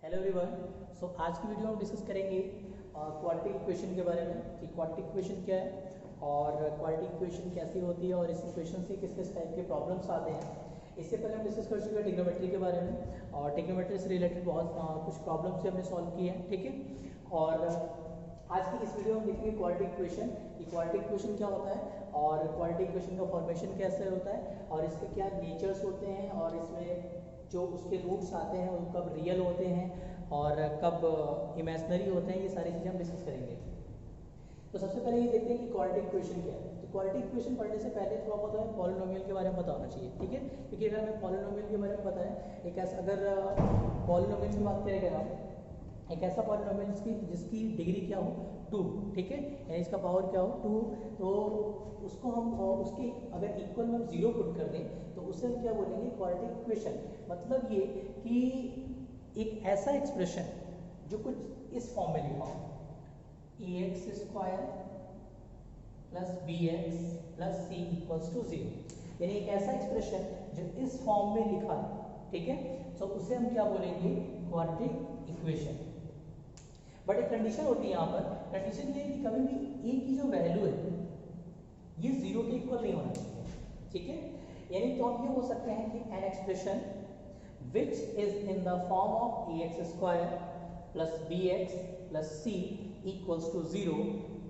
Hello everyone. सो आज की video में हम डिस्कस करेंगे क्वाड्रेटिक इक्वेशन के बारे में कि क्वाड्रेटिक इक्वेशन क्या है और क्वाड्रेटिक इक्वेशन कैसी होती है और इस इक्वेशन से किस किस टाइप के प्रॉब्लम्स आते हैं। इससे पहले हम डिस्कस कर चुके हैं ट्रिग्नोमेट्री के बारे में और ट्रिग्नोमेट्री से रिलेटेड बहुत कुछ प्रॉब्लम्स हमने सॉल्व किए हैं, ठीक है। और आज की इस वीडियो में देखेंगे क्वाड्रेटिक इक्वेशन कि क्वाड्रेटिक इक्वेशन क्या होता है और क्वाड्रेटिक इक्वेशन का फॉर्मेशन कैसे होता है और इसके क्या नेचर्स होते हैं और इसमें जो उसके रूट्स आते हैं वो कब रियल होते हैं और कब इमेजिनरी होते हैं, ये सारी चीज़ें हम डिस्कस करेंगे। तो सबसे पहले ये देखते हैं कि क्वाड्रेटिक इक्वेशन क्या है। तो क्वाड्रेटिक इक्वेशन पढ़ने से पहले थोड़ा बहुत हमें पॉलिनोमियल के बारे में पता होना चाहिए, ठीक है। क्योंकि अगर हमें पॉलिनोमियल के बारे में पता है, एक ऐसा अगर पॉलिनोमियल की बात करें हम, एक ऐसा पॉलिनोमियल जिसकी डिग्री क्या हो 2, ठीक है, यानी इसका पावर क्या हो 2, तो उसको हम उसके अगर इक्वल में हम 0 पुट कर दें तो उसे हम क्या बोलेंगे क्वाड्रेटिक इक्वेशन। मतलब ये कि एक ऐसा एक्सप्रेशन जो कुछ इस फॉर्म में लिखा हो, ax square plus bx plus c equals to 0, यानी एक ऐसा एक्सप्रेशन जो इस फॉर्म में लिखा है, ठीक है, तो उसे हम क्या बोलेंगे क्वाड्रेटिक इक्वेशन। बट एक कंडीशन होती है यहाँ पर, कंडीशन ये है कि कभी भी a की जो वैल्यू है ये 0 के इक्वल नहीं होना चाहिए, ठीक है। यानी तो हम ये बोल सकते हैं कि an expression which is in the form of ax square plus bx plus c equals to 0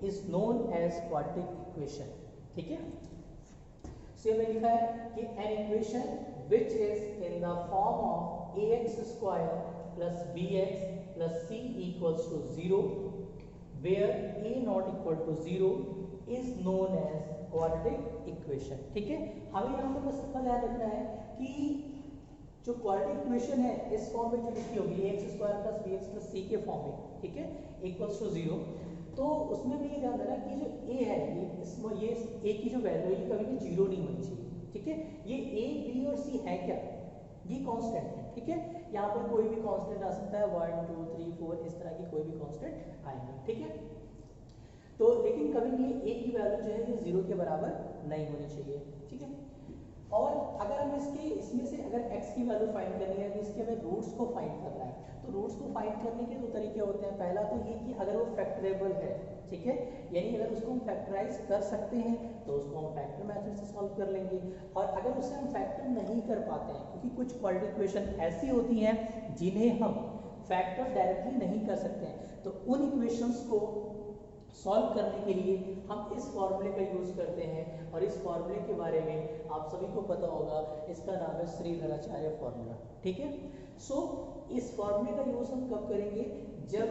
is known as quadratic equation, ठीक है। सो हमने लिखा है कि an equation which is in the form of ax square plus bx plus c equals to 0 where a not equal to 0 is known as quadratic equation, ठीक है। हमें यहाँ पर बस इतना ध्यान रखना है कि जो क्वाड्रेटिक इक्वेशन है इस फॉर्म में जो लिखी होगी ax square plus bx plus c के फॉर्म में, ठीक है, इक्वल्स टू 0, तो उसमें भी ये ध्यान देना कि जो a है ये a की जो वैल्यू है ये कभी भी 0 नहीं होनी चाहिए, ठीक है। ये a b और c है क्या, ये कांस्टेंट है, ठीक है। यहाँ पर कोई भी कांस्टेंट आ सकता है, 1 2 3 4 इस तरह की कोई भी कांस्टेंट आएंगे, ठीक है। तो लेकिन कभी भी a की वैल्यू जो है ये 0 के बराबर नहीं होनी चाहिए, ठीक है। और अगर हम इसमें से अगर x की वैल्यू फाइंड करनी है तो इसके हमें रूट्स को फाइंड करना है। तो रूट्स को फाइंड करने के दो तरीके होते हैं। पहला तो ये कि अगर वो फैक्टरेबल है, ठीक है, यानी अगर उसको हम फैक्टराइज कर सकते हैं तो उसको हम फैक्टर मेथड से सॉल्व कर लेंगे। और अगर उसे हम फैक्टर नहीं कर पाते हैं, क्योंकि कुछ क्वाड्रेटिक इक्वेशन ऐसी होती हैं जिन्हें हम फैक्टर डायरेक्टली नहीं कर सकते हैं, तो उन इक्वेशंस को सॉल्व करने के लिए हम इस फॉर्मूले का यूज करते हैं। और इस फॉर्मूले के बारे में आप सभी को पता होगा, इसका नाम है श्रीधराचार्य फॉर्मूला, ठीक है। सो इस फॉर्मूले का यूज हम कब करेंगे, जब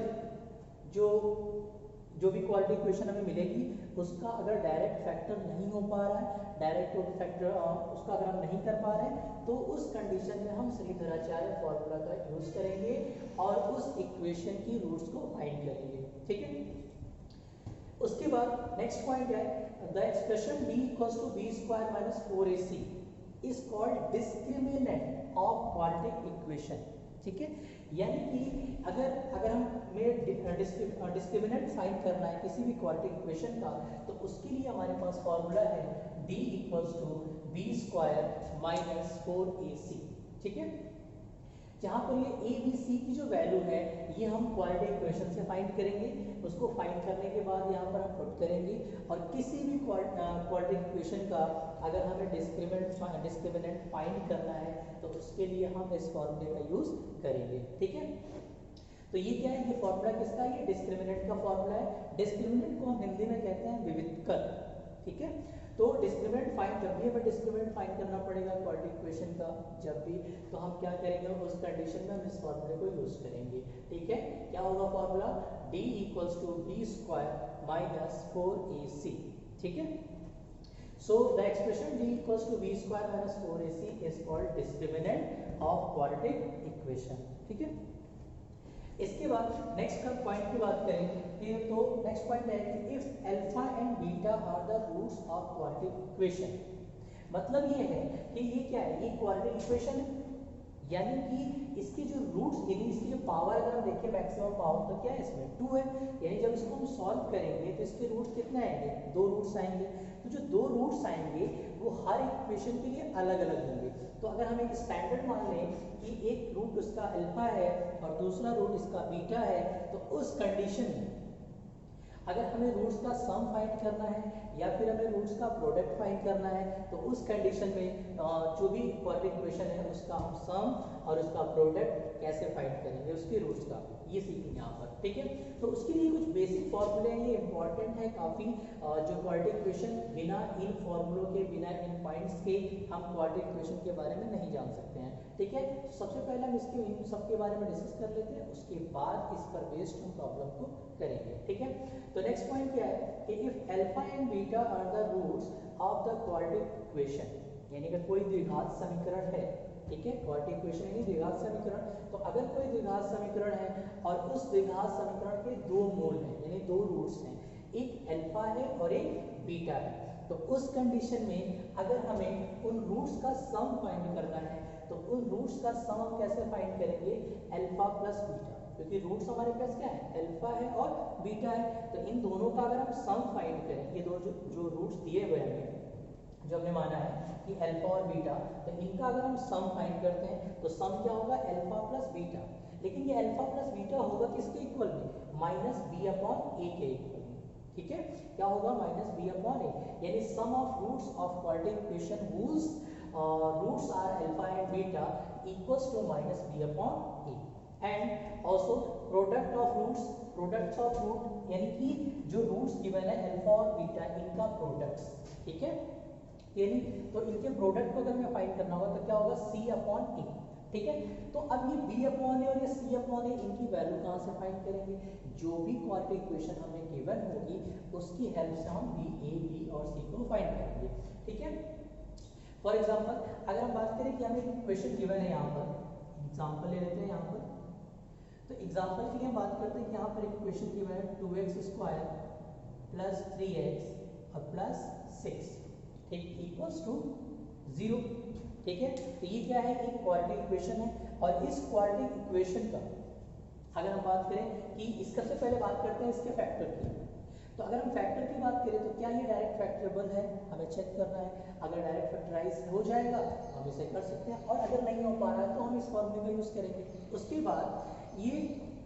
जो भी क्वाड्रेटिक इक्वेशन हमें मिलेगी उसका अगर डायरेक्ट फैक्टर नहीं हो पा रहा है, डायरेक्ट फैक्टर उसका अगर हम नहीं कर पा रहे हैं, तो उस कंडीशन में हम श्रीधराचार्य फॉर्मूला का यूज करेंगे और उस इक्वेशन की रूट्स को फाइंड करेंगे, ठीक है। उसके बाद नेक्स्ट पॉइंट है the expression b equals to b square minus 4ac is called discriminant of quadratic equation, ठीक है। यानी कि अगर हमें डिस्क्रिमिनेंट फाइंड करना है किसी भी क्वाड्रेटिक इक्वेशन का, तो उसके लिए हमारे पास फॉर्मूला है d equals to b square minus 4ac, ठीक है। जहाँ पर ये a b c की जो वैल्यू है ये हम क्वाड्रेटिक इक्वेशन से फाइंड करेंगे। उसको फाइंड करने के बाद यहाँ पर हम पुट करेंगे और किसी भी क्वाड्रेटिक इक्वेशन का अगर हमें डिस्क्रिमिनेंट फाइंड करना है तो उसके लिए हम इस फॉर्मूले का यूज करेंगे, ठीक है। तो ये क्या है, ये फॉर्मूला किसका है, ये डिस्क्रिमिनेंट का फॉर्मूला है। डिस्क्रिमिनेंट को हम हिंदी में कहते हैं विविधकर, ठीक है। तो डिस्क्रिमिनेंट फाइंड जब भी हमें डिस्क्रिमिनेंट फाइंड करना पड़ेगा क्वाड्रेटिक इक्वेशन का जब भी, तो हम क्या करेंगे, उस कंडीशन में हम इस फॉर्मूले को यूज करेंगे, ठीक है। क्या होगा formula, d equals to b square minus 4ac, ठीक है। So the expression d equals to b square minus 4ac is called discriminant of quadratic equation, ठीक है। इसके बाद नेक्स्ट पॉइंट की बात करें तो नेक्स्ट पॉइंट है कि if alpha and beta are the roots of quadratic equation. मतलब ये है कि ये क्या है, ये क्वाड्रेटिक इक्वेशन है, यानी कि इसके जो रूट्स यानी इसकी जो पावर अगर हम देखें मैक्सिमम पावर तो क्या है इसमें 2 है, यानी जब इसको हम सॉल्व करेंगे तो इसके रूट्स कितने आएंगे, 2 रूट्स आएंगे। तो जो 2 रूट्स आएंगे वो हर इक्वेशन के लिए अलग अलग होंगे। तो अगर हम एक स्टैंडर्ड मान लें कि एक रूट उसका अल्फा है और दूसरा रूट इसका बीटा है, तो उस कंडीशन में अगर हमें रूट्स का सम फाइंड करना है या फिर हमें रूट्स का प्रोडक्ट फाइंड करना है, तो उस कंडीशन में जो भी क्वाड्रेटिक इक्वेशन है उसका हम सम और उसका प्रोडक्ट कैसे फाइंड करेंगे, उसके रूट्स का, ये सीखेंगे यहाँ पर, ठीक है। तो उसके लिए कुछ बेसिक फॉर्मूले हैं, ये इंपॉर्टेंट है काफ़ी। जो क्वाड्रेटिक इक्वेशन बिना इन फॉर्मूलों के, बिना इन पॉइंट्स के हम क्वाड्रेटिक इक्वेशन के बारे में नहीं जान सकते हैं, ठीक है। तो सबसे पहले हम इसके इन सब के बारे में डिस्कस कर लेते हैं, उसके बाद इस पर बेस्ड हम प्रॉब्लम को करेंगे, ठीक है। तो नेक्स्ट पॉइंट क्या है कि if alpha and beta are the roots of the quadratic equation, यानी कि कोई द्विघात समीकरण है, ठीक है, क्वाड्रेटिक इक्वेशन यानी द्विघात समीकरण। तो अगर कोई द्विघात समीकरण है और उस द्विघात समीकरण के 2 मूल हैं यानी 2 रूट्स हैं, एक अल्फा है और एक बीटा है, तो उस कंडीशन में अगर हमें उन रूट्स का सम फाइंड करना है, तो उन रूट्स का सम हम कैसे फाइंड करेंगे, अल्फा प्लस बीटा, क्योंकि रूट्स हमारे पास क्या है, अल्फा है और बीटा है। तो इन दोनों का अगर हम सम फाइंड करें, ये दो जो रूट्स दिए हुए हैं, जो हमने माना है कि अल्फा और बीटा, तो इनका अगर हम सम फाइंड करते हैं तो सम क्या होगा, अल्फा प्लस बीटा। लेकिन ये अल्फा प्लस बीटा होगा किसके इक्वल में, माइनस बी अपॉन ए के इक्वल में, ठीक है। क्या होगा, माइनस बी अपॉन ए, यानी sum of roots of quadratic equation whose roots are alpha and beta equals to minus B upon A. And also product of roots, products of root यानी कि जो roots given है alpha और beta, इनका products, ठीक है, यानी तो इनके प्रोडक्ट को अगर हमें फाइंड करना होगा तो क्या होगा, सी अपॉन ए, ठीक है। तो अब ये बी अपॉन ए और ये सी अपॉन ए, इनकी वैल्यू कहाँ से फाइंड करेंगे, जो भी क्वाड्रेटिक इक्वेशन हमें गिवन होगी उसकी हेल्प से हम बी और सी को फाइंड करेंगे, ठीक है। फॉर एग्जांपल अगर हम बात करें कि हमें एक इक्वेशन गिवन है, यहाँ पर एग्जांपल ले लेते हैं यहाँ पर। तो एग्जांपल के लिए हम बात करते हैं कि यहाँ पर एक इक्वेशन गिवन है 2x² प्लस 3x और प्लस 6, ठीक, इक्वल्स टू 0, ठीक है। तो ये क्या है, एक क्वाड्रेटिक इक्वेशन है। और इस क्वाड्रेटिक इक्वेशन का अगर हम बात करें कि इसका से पहले बात करते हैं इसके फैक्टर की। तो अगर हम फैक्टर की बात करें तो क्या ये डायरेक्ट फैक्टरेबल है, हमें चेक करना है। अगर डायरेक्ट फैक्टराइज हो जाएगा तो हम इसे कर सकते हैं, और अगर नहीं हो पा रहा है तो हम इस फॉर्मूले का यूज़ करेंगे। उसके बाद ये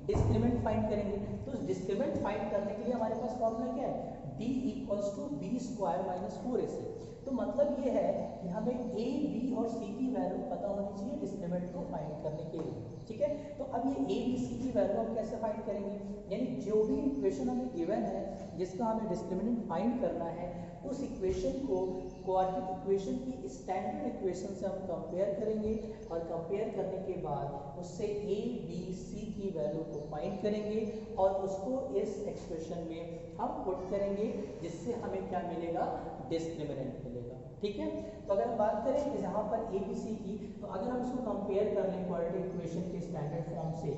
डिस्क्रिमिनेंट फाइंड करेंगे। तो उस डिस्क्रिमिनेंट फाइंड करने के लिए हमारे पास फॉर्मूला क्या है, d equals to b square minus 4ac। तो मतलब ये है कि हमें a, b और c की वैल्यू पता होनी चाहिए डिस्क्रिमिनेंट को फाइंड करने के लिए, ठीक है। तो अब ये a, b, c की वैल्यू हम कैसे फाइंड करेंगे, यानी जो भी इक्वेशन हमें गिवन है जिसका हमें डिस्क्रिमिनेंट फाइंड करना है, उस इक्वेशन को क्वाड्रेटिक इक्वेशन की स्टैंडर्ड इक्वेशन से हम कंपेयर करेंगे, और कंपेयर करने के बाद उससे a, b, c की वैल्यू को फाइंड करेंगे और उसको इस एक्सप्रेशन में हम पुट करेंगे, जिससे हमें क्या मिलेगा, डिस्क्रिमिनेंट मिलेगा, ठीक है। तो अगर हम बात करें कि यहाँ पर a, b, c की, तो अगर हम इसको कंपेयर कर लें क्वाड्रेटिक इक्वेशन के स्टैंडर्ड फॉर्म से,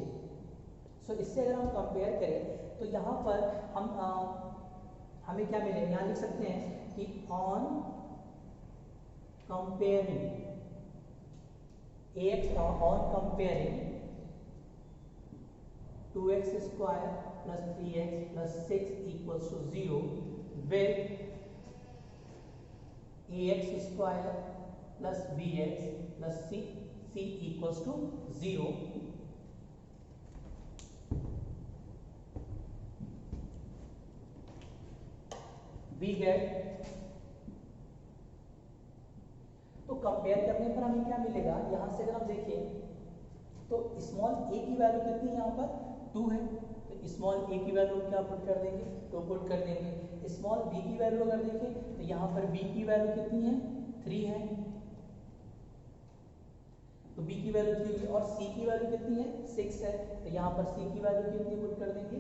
सो इससे अगर हम कंपेयर करें तो यहाँ पर हम हमें क्या मिलेगा, यहाँ लिख सकते हैं कि on comparing on comparing 2x² plus 3x plus 6 equals to 0 with ax² plus bx plus c equals to 0, we get, तो कंपेयर करने पर हमें क्या मिलेगा, यहाँ से अगर हम देखें तो स्मॉल a की वैल्यू कितनी है, यहाँ पर 2 है, तो स्मॉल a की वैल्यू क्या पुट कर देंगे, तो पुट कर देंगे। स्मॉल b की वैल्यू अगर देखें तो यहाँ पर b की वैल्यू कितनी है, 3 है, तो b की वैल्यू 3 होगी, और c की वैल्यू कितनी है, 6 है, तो यहाँ पर c की वैल्यू कितनी पुट कर देंगे,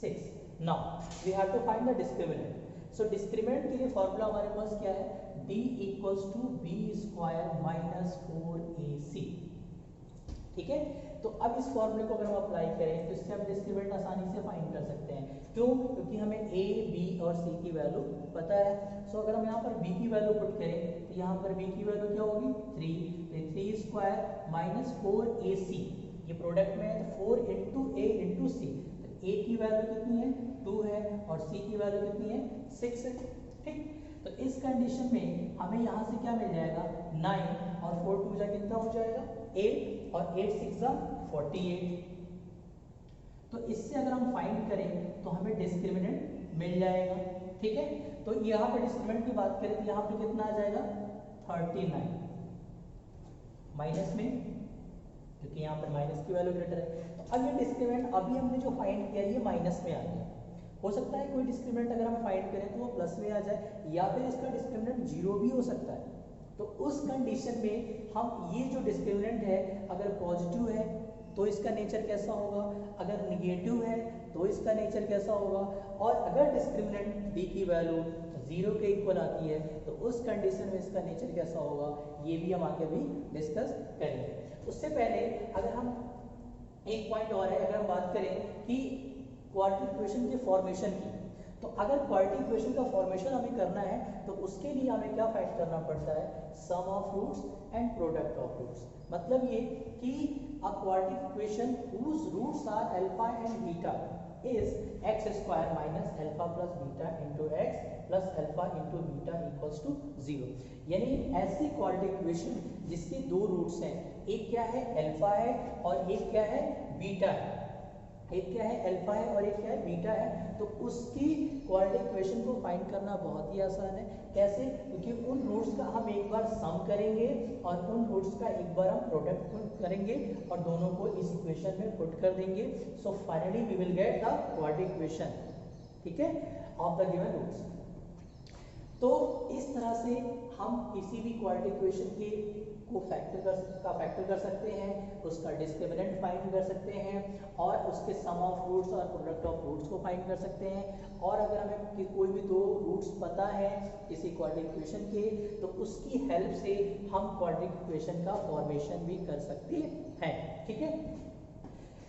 6। Now we have to find the discriminant. So discriminant के लिए फॉर्मूला हमारे पास क्या है, d equals to b square minus 4ac, ठीक है। तो अब इस फॉर्मूले को अगर हम अप्लाई करें तो इससे हम डिस्क्रिमिनेंट आसानी से फाइंड कर सकते हैं। क्यों, क्योंकि हमें a, b और c की वैल्यू पता है। सो अगर हम यहाँ पर b की वैल्यू पुट करें तो यहाँ पर b की वैल्यू क्या होगी, 3, तो 3 स्क्वायर माइनस 4ac, ये प्रोडक्ट में है तो 4 इंटू ए इंटू सी, तो ए की वैल्यू कितनी है 2 है और सी की वैल्यू कितनी है 6 है। ठीक, तो इस कंडीशन में हमें यहाँ से क्या मिल जाएगा 9 और 4 2 जा कितना हो जाएगा 8 और 8 6 जा 48। तो इससे अगर हम फाइंड करें तो हमें डिस्क्रिमिनेंट मिल जाएगा। ठीक है, तो यहाँ पे डिस्क्रिमिनेंट की बात करें तो यहाँ पे कितना आ जाएगा 39 माइनस में, क्योंकि यहाँ पर माइनस की वैल्यू ग्रेटर है। तो अब ये डिस्क्रिमिनेंट अभी हमने जो फाइंड किया ये माइनस में आ गया। हो सकता है कोई डिस्क्रिमिनेंट अगर हम फाइंड करें तो वो प्लस में आ जाए, या फिर इसका डिस्क्रिमिनेंट जीरो भी हो सकता है। तो उस कंडीशन में हम ये जो डिस्क्रिमिनेंट है अगर पॉजिटिव है तो इसका नेचर कैसा होगा, अगर निगेटिव है तो इसका नेचर कैसा होगा, और अगर डिस्क्रिमिनेंट डी की वैल्यू जीरो के इक्वल आती है तो उस कंडीशन में इसका नेचर कैसा होगा, ये भी हम आगे भी डिस्कस करेंगे। उससे पहले अगर हम एक पॉइंट और है, अगर हम बात करें कि क्वाड्रेटिक इक्वेशन के फॉर्मेशन की, तो अगर क्वाड्रेटिक इक्वेशन का फॉर्मेशन हमें करना है तो उसके लिए हमें क्या फाइंड करना पड़ता है, sum of roots and product of roots. मतलब ये कि a quadratic equation whose roots are alpha and beta is x square minus alpha plus beta into x plus alpha into beta equals to 0। यानी ऐसी quadratic equation जिसके दो roots हैं, एक क्या है अल्फा है और एक क्या है बीटा है, एक क्या है अल्फा है और एक क्या है बीटा है, तो उसकी क्वाड्रेटिक इक्वेशन को फाइंड करना बहुत ही आसान है। कैसे, क्योंकि उन रूट्स का हम एक बार सम करेंगे और उन रूट्स का एक बार हम प्रोडक्ट करेंगे और दोनों को इस इक्वेशन में पुट कर देंगे। So finally we will get the quadratic equation, ठीक है, ऑफ द गिवन रूट्स। तो इस तरह से हम किसी भी क्वाड्रेटिक इक्वेशन के को फैक्टर कर सकते हैं, उसका डिस्क्रिमिनेंट फाइंड कर सकते हैं और उसके सम ऑफ रूट्स और प्रोडक्ट ऑफ रूट्स को फाइंड कर सकते हैं। और अगर हमें कोई भी दो रूट्स पता है किसी क्वाड्रेटिक इक्वेशन के तो उसकी हेल्प से हम क्वाड्रेटिक इक्वेशन का फॉर्मेशन भी कर सकते हैं। ठीक है,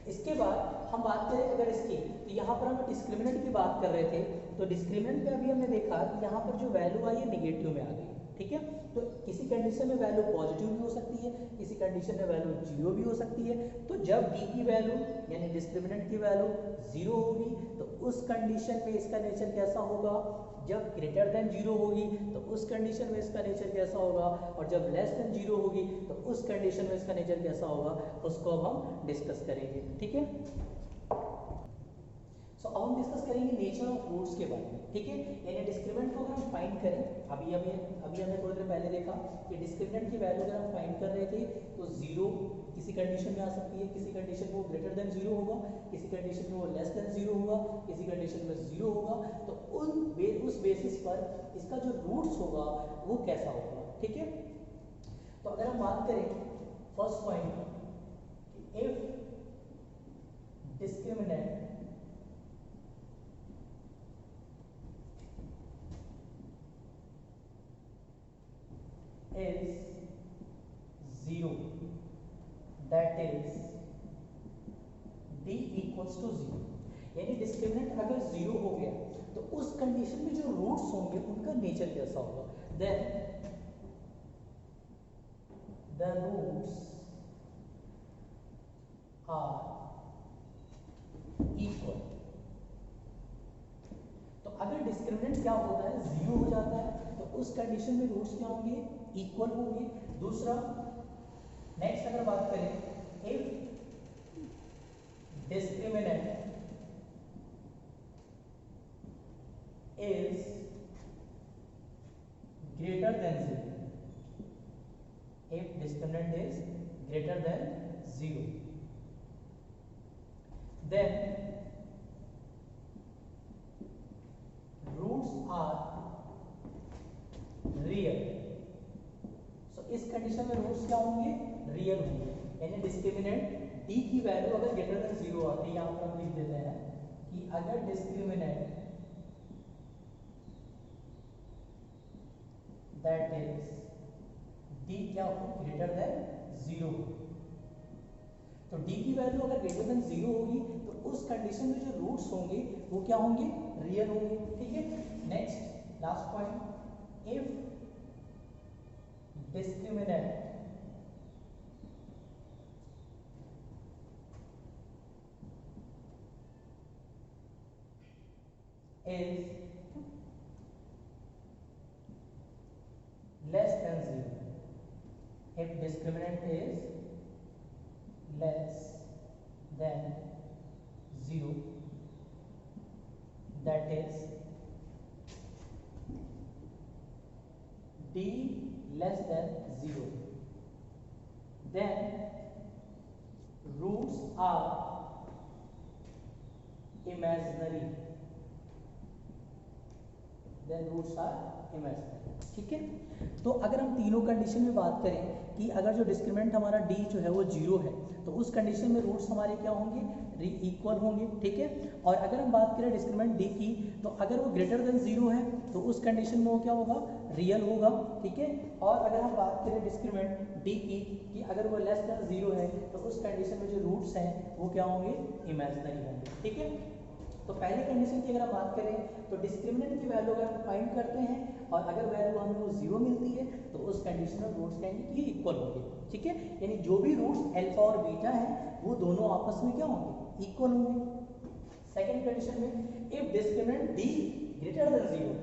इसके बाद हम बात करें अगर इसकी, तो यहाँ पर हम डिस्क्रिमिनेंट की बात कर रहे थे, तो डिस्क्रिमिनेंट में अभी हमने देखा कि यहाँ पर जो वैल्यू आई है निगेटिव में आ गई। ठीक है, तो किसी कंडीशन में वैल्यू पॉजिटिव भी हो सकती है, किसी कंडीशन में वैल्यू जीरो भी हो सकती है। तो जब डी की वैल्यू यानी डिस्क्रिमिनेंट की वैल्यू जीरो होगी तो उस कंडीशन में इसका नेचर कैसा होगा, जब ग्रेटर देन जीरो होगी तो उस कंडीशन में इसका नेचर कैसा होगा, और जब लेस देन जीरो होगी तो उस कंडीशन में इसका नेचर कैसा होगा, उसको अब हम डिस्कस करेंगे। ठीक है, सो अब हम डिस्कस करेंगे नेचर ऑफ रूट्स के बारे में। ठीक है, यानी डिस्क्रिमिनेंट को अगर हम फाइंड करें, अभी हमने थोड़ी देर पहले देखा कि डिस्क्रिमिनेंट की वैल्यू अगर हम फाइंड कर रहे थे तो जीरो किसी कंडीशन में आ सकती है, किसी कंडीशन में वो ग्रेटर देन जीरो होगा, किसी कंडीशन में वो लेस देन जीरो होगा, किसी कंडीशन में जीरो होगा। तो उस बेसिस पर इसका जो रूट्स होगा वो कैसा होगा। ठीक है, तो अगर हम बात करें first point, if discriminant is 0, that is d equals to 0। यानी डिस्क्रिमिनेंट अगर 0 हो गया तो उस कंडीशन में जो रूट्स होंगे उनका नेचर कैसा होगा, then the roots are equal। तो अगर डिस्क्रिमिनेंट क्या होता है 0 हो जाता है तो उस कंडीशन में रूट्स क्या होंगे, इक्वल होंगे। दूसरा नेक्स्ट अगर बात करें, if discriminant is greater than 0, if discriminant is greater than 0, then roots are real। so इस कंडीशन में रूट्स क्या होंगे, रियल होंगे। यानी डिस्क्रिमिनेंट d की वैल्यू अगर ग्रेटर देन 0 आती है, यहां पर हम लिख देते हैं कि अगर डिस्क्रिमिनेंट दैट इज d क्या हो, ग्रेटर देन 0। तो d की वैल्यू अगर ग्रेटर देन 0 होगी तो उस कंडीशन में जो रूट्स होंगे वो क्या होंगे, रियल होंगे। ठीक है, next last point, if discriminant is less than 0, if discriminant is less than 0, that is d less than 0, then roots are imaginary, ठीक है। तो अगर हम तीनों कंडीशन में बात करें कि अगर जो डिस्क्रिमिनेंट हमारा d जो है वो 0 है तो उस कंडीशन में रूट्स हमारे क्या होंगे, इक्वल होंगे, ठीक है। और अगर हम बात करें डिस्क्रिमिनेंट d की तो अगर वो ग्रेटर देन 0 है तो उस कंडीशन में वो क्या होगा, रियल होगा, ठीक है। और अगर हम बात करें डिस्क्रिमिनेंट d की कि अगर वो लेस देन 0 है तो उस कंडीशन में जो रूट्स हैं वो क्या होंगे, इमेजिनरी होंगे, ठीक है। तो पहले कंडीशन की अगर हम बात करें तो डिस्क्रिमिनेंट की वैल्यू अगर हम फाइंड करते हैं और अगर वैल्यू हमें वो 0 मिलती है तो उस कंडीशन में रूट्स कहेंगे कि ये इक्वल होंगे, ठीक है। यानी जो भी रूट्स अल्फा और बीटा हैं वो दोनों आपस में क्या होंगे, इक्वल होंगे। सेकंड कंडीशन में if discriminant d greater than 0,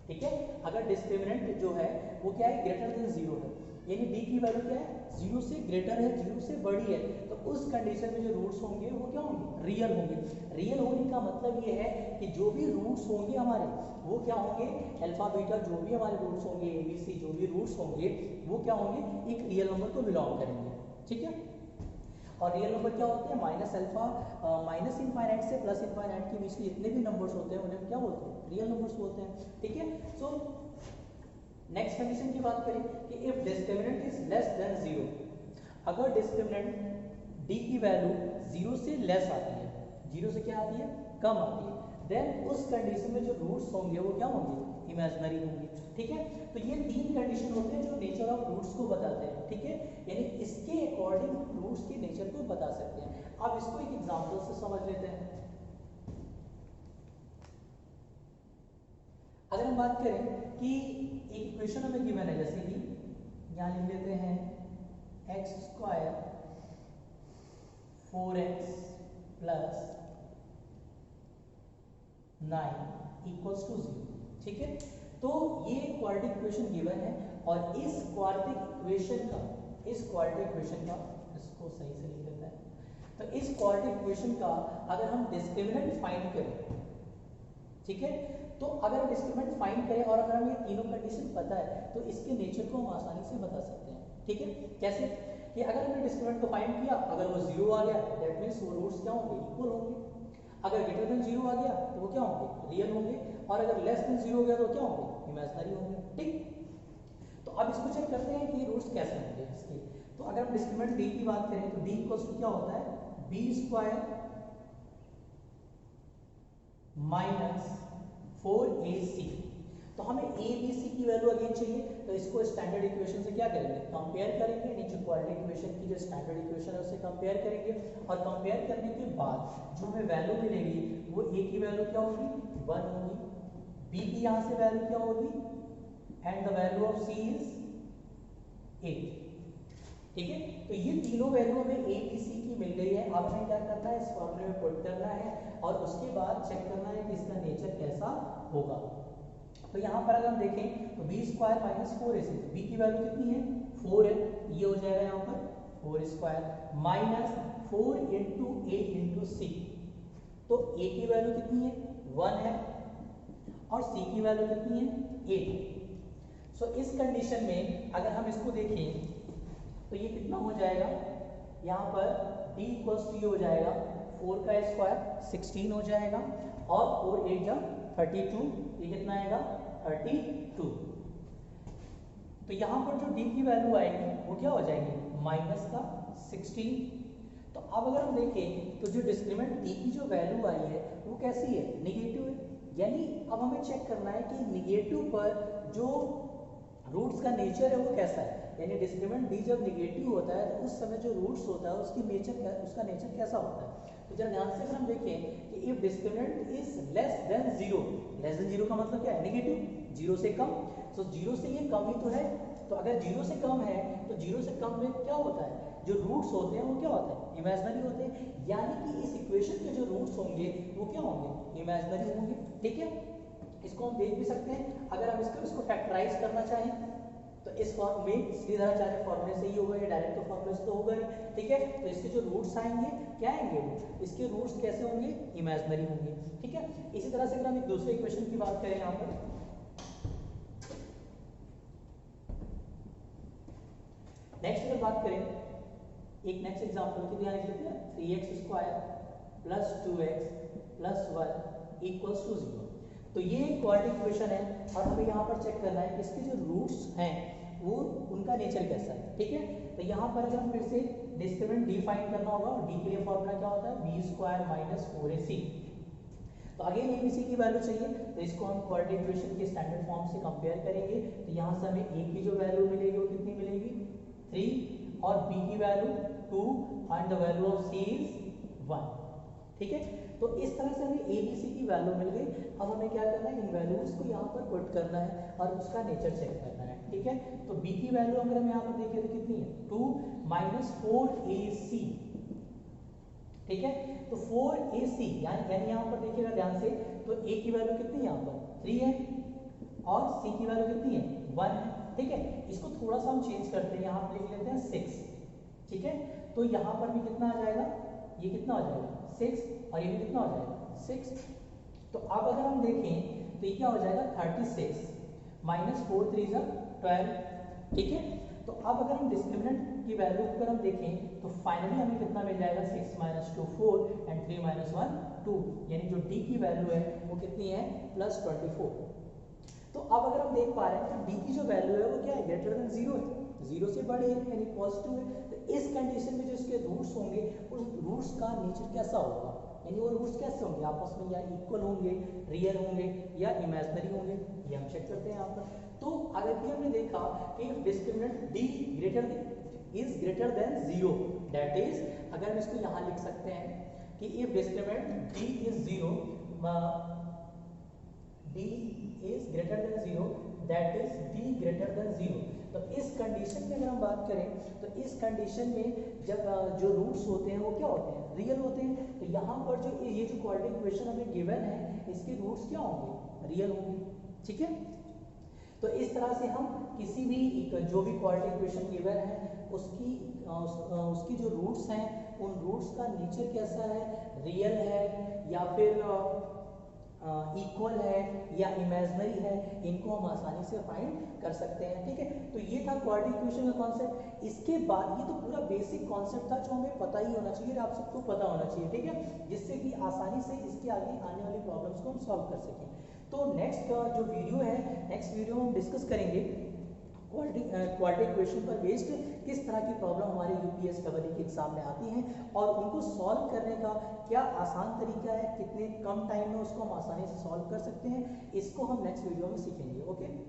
ठीक है। अगर डिस्क्रिमिनेंट जो है वो क्या है, ग्रेटर देन 0 है, यानी d की वैल्यू क्या है, 0 से ग्रेटर है, 0 से बड़ी है, तो उस कंडीशन में जो रूट्स होंगे वो क्या होंगे, रियल होंगे। रियल होने का मतलब ये है कि जो भी रूट्स होंगे हमारे वो क्या होंगे, अल्फा बीटा जो भी हमारे रूट्स होंगे, ABC जो भी रूट्स होंगे वो क्या होंगे, एक रियल नंबर को बिलोंग करेंगे, ठीक है। और रियल नंबर क्या होते हैं, माइनस अल्फा, माइनस इनफाइनाइट से प्लस इनफाइनाइट के बीच के जितने भी नंबर्स होते हैं उन्हें क्या बोलते हैं, रियल नंबर्स बोलते हैं, ठीक है। सो नेक्स्ट कंडीशन की बात करें कि if discriminant is less than 0, अगर डिस्क्रिमिनेंट d की वैल्यू 0 से लेस आती है, 0 से क्या आती है, कम आती है, देन उस कंडीशन में जो रूट्स होंगे वो क्या होंगे, इमेजिनरी होंगे, ठीक है। तो ये तीन कंडीशन होते हैं जो नेचर ऑफ रूट्स को बताते हैं, ठीक है। यानी इसके अकॉर्डिंग रूट्स के नेचर को बता सकते हैं। अब इसको एक एग्जांपल से समझ लेते हैं। अगर हम बात करें कि एक इक्वेशन हमें गिवन है, जैसे कि यहाँ लिख लेते हैं x² 4x plus 9 equals to 0, ठीक है। तो ये क्वाड्रेटिक इक्वेशन गिवन है और इस क्वाड्रेटिक इक्वेशन का इसको सही से लिख लेते हैं। तो इस क्वाड्रेटिक इक्वेशन का अगर हम डिस्क्रिमिनेंट फाइंड करें, ठीक है, तो अगर हम डिस्क्रिमिनेंट फाइंड करें और अगर हमें ये तीनों कंडीशन पता है तो इसके नेचर को हम आसानी से बता सकते हैं, ठीक है। कैसे कि अगर हमने डिस्क्रिमिनेंट को फाइंड किया, अगर वो 0 आ गया दैट मींस वो रूट्स क्या होंगे, इक्वल होंगे। अगर ग्रेटर देन 0 आ गया तो वो क्या होंगे, रियल होंगे। और अगर लेस देन 0 हो गया तो क्या होंगे, इमेजिनरी होंगे, ठीक। तो अब इसको चेक करते हैं कि रूट्स कैसे होंगे इसके। तो अगर हम डिस्क्रिमिनेंट d की बात करें तो d इक्वल्स टू क्या होता है, b² माइनस 4ac। तो हमें a b c की वैल्यू अगेन चाहिए, तो इसको स्टैंडर्ड इक्वेशन से क्या करेंगे, कंपेयर करेंगे। नीचे क्वाड्रेटिक इक्वेशन की जो स्टैंडर्ड इक्वेशन है उससे कंपेयर करेंगे और कंपेयर करने के बाद जो हमें वैल्यू मिलेगी वो a की वैल्यू क्या होगी, 1 होगी, b की यहाँ से वैल्यू क्या होगी, and the value of c is 8, ठीक है। तो ये तीनों वैल्यू हमें a b c की मिल गई है। अब हमें क्या करना है, इस फॉर्मूले में पुट करना है और उसके बाद चेक करना है कि इसका नेचर कैसा होगा। तो यहाँ पर अगर हम देखें तो b² माइनस 4ac, तो b की वैल्यू कितनी है, 4 है, ये हो जाएगा यहाँ पर 4² minus 4 into a into c। तो a की वैल्यू कितनी है, 1 है और c की वैल्यू कितनी है, 8। सो इस कंडीशन में अगर हम इसको देखें तो ये कितना हो जाएगा, यहाँ पर d इक्वल्स टू ये हो जाएगा 4 का स्क्वायर 16 हो जाएगा और 4 8 जा 32, ये कितना आएगा 32। तो यहाँ पर जो d की वैल्यू आएगी वो क्या हो जाएगी, माइनस का 16। तो अब अगर हम देखें तो जो डिस्क्रिमिनेंट d की जो वैल्यू आई है वो कैसी है, निगेटिव है। यानी अब हमें चेक करना है कि निगेटिव पर जो रूट्स का नेचर है वो कैसा है। यानी डिस्क्रिमिनेंट d जब निगेटिव होता है तो उस समय जो रूट्स होता है उसका नेचर कैसा होता है। तो जरा ध्यान से अगर हम देखें कि if discriminant is less than 0, less than 0 का मतलब क्या है, नेगेटिव, 0 से कम। तो 0 से ये कम ही तो है, तो अगर 0 से कम है तो 0 से कम में क्या होता है, जो रूट्स होते हैं वो क्या होते हैं, इमेजिनरी होते हैं। यानी कि इस इक्वेशन के जो रूट्स होंगे वो क्या होंगे, इमेजिनरी होंगे। ठीक है, इसको हम देख भी सकते हैं। अगर हम इसको फैक्टराइज करना चाहें तो इस फॉर्म में सीधाचार्य फॉर्मूले से ही होगा, ये डायरेक्ट तो फॉर्मूले से तो होगा नहीं। ठीक है, तो इसके जो रूट्स आएंगे क्या आएंगे, वो इसके रूट्स कैसे होंगे, इमेजिनरी होंगे। ठीक है, इसी तरह से अगर हम एक दूसरे इक्वेशन की बात करें यहाँ पर, नेक्स्ट अगर बात करें, एक नेक्स्ट एग्जांपल की ध्यान देते हैं, 3x² plus 2x plus 1 equals to 0। तो ये एक क्वाड्रेटिक इक्वेशन है और हमें यहाँ पर चेक करना है कि इसके जो रूट्स हैं वो उनका नेचर कैसा है। ठीक है, तो यहाँ पर अगर हम फिर से डिस्क्रिमिनेंट डिफाइन करना होगा, और डी के लिए फॉर्मूला क्या होता है, b² माइनस 4ac। तो अगेन abc की वैल्यू चाहिए, तो इसको हम क्वाड्रेटिक इक्वेशन के स्टैंडर्ड फॉर्म से कंपेयर करेंगे। तो यहाँ से हमें a की जो वैल्यू मिलेगी वो कितनी मिलेगी, 3, और b की value 2 and the value of c is 1। ठीक है, तो इस तरह से हमें abc की वैल्यू मिल गई। अब हमें क्या करना है, इन वैल्यूज को यहाँ पर पुट करना है और उसका नेचर चेक करना है। ठीक है, तो b की वैल्यू अगर हम यहाँ पर देखें तो कितनी है, 2 माइनस 4ac। ठीक है, तो 4ac यानी यहाँ पर देखिएगा ध्यान से, तो a की वैल्यू कितनी है यहाँ पर 3 है और c की वैल्यू कितनी है 1 है। ठीक है, इसको थोड़ा सा हम चेंज करते हैं, यहाँ पर लिख लेते हैं 6। ठीक है, तो यहाँ पर भी कितना आ जाएगा, ये कितना हो जाएगा 6 और ये भी कितना हो जाएगा 6। तो अब अगर हम देखें तो ये क्या हो जाएगा 36 माइनस 4 3 12। ठीक है, तो अब अगर हम डिस्क्रिमिनेंट की वैल्यू को अगर हम देखें तो फाइनली हमें कितना मिल जाएगा, 6 माइनस 2 4 एंड 3 माइनस 1 2, यानी जो d की वैल्यू है वो कितनी है प्लस 24। तो अब अगर हम देख पा रहे हैं तो d की जो वैल्यू है वो क्या है, ग्रेटर देन 0 है, 0 से बड़े है यानी पॉजिटिव है। तो इस कंडीशन में जो इसके रूट्स होंगे उस रूट्स का नेचर कैसा होगा, यानी वो रूट्स कैसे होंगे आपस में, या इक्वल होंगे, रियल होंगे या इमेजिनरी होंगे, ये हम चेक करते हैं यहाँ पर। तो अगर भी हमने देखा कि discriminant d greater than 0, that is अगर हम इसको यहाँ लिख सकते हैं कि if discriminant d is 0, d is greater than 0, that is d greater than 0। तो इस कंडीशन में अगर हम बात करें तो इस कंडीशन में जब जो रूट्स होते हैं वो क्या होते हैं, रियल होते हैं। तो यहाँ पर जो ये जो क्वाड्रेटिक इक्वेशन हमें गिवन है इसके रूट्स क्या होंगे, रियल होंगे। ठीक है, तो इस तरह से हम किसी भी जो भी क्वाड्रेटिक इक्वेशन गिवन है उसकी जो रूट्स हैं उन रूट्स का नेचर कैसा है, रियल है या फिर इक्वल है या इमेजिनरी है, इनको हम आसानी से फाइंड कर सकते हैं। ठीक है, तो ये था क्वाड्रेटिक इक्वेशन का कॉन्सेप्ट। इसके बाद ये तो पूरा बेसिक कॉन्सेप्ट था जो हमें पता ही होना चाहिए, आप सबको पता होना चाहिए। ठीक है, जिससे कि आसानी से इसके आगे आने वाली प्रॉब्लम्स को हम सॉल्व कर सकें। तो नेक्स्ट जो वीडियो है, नेक्स्ट वीडियो में हम डिस्कस करेंगे क्वाड्रेटिक इक्वेशन पर बेस्ड किस तरह की प्रॉब्लम हमारे यूपीएस डबल के एग्जाम में आती हैं और उनको सॉल्व करने का क्या आसान तरीका है, कितने कम टाइम में उसको हम आसानी से सॉल्व कर सकते हैं, इसको हम नेक्स्ट वीडियो में सीखेंगे। ओके।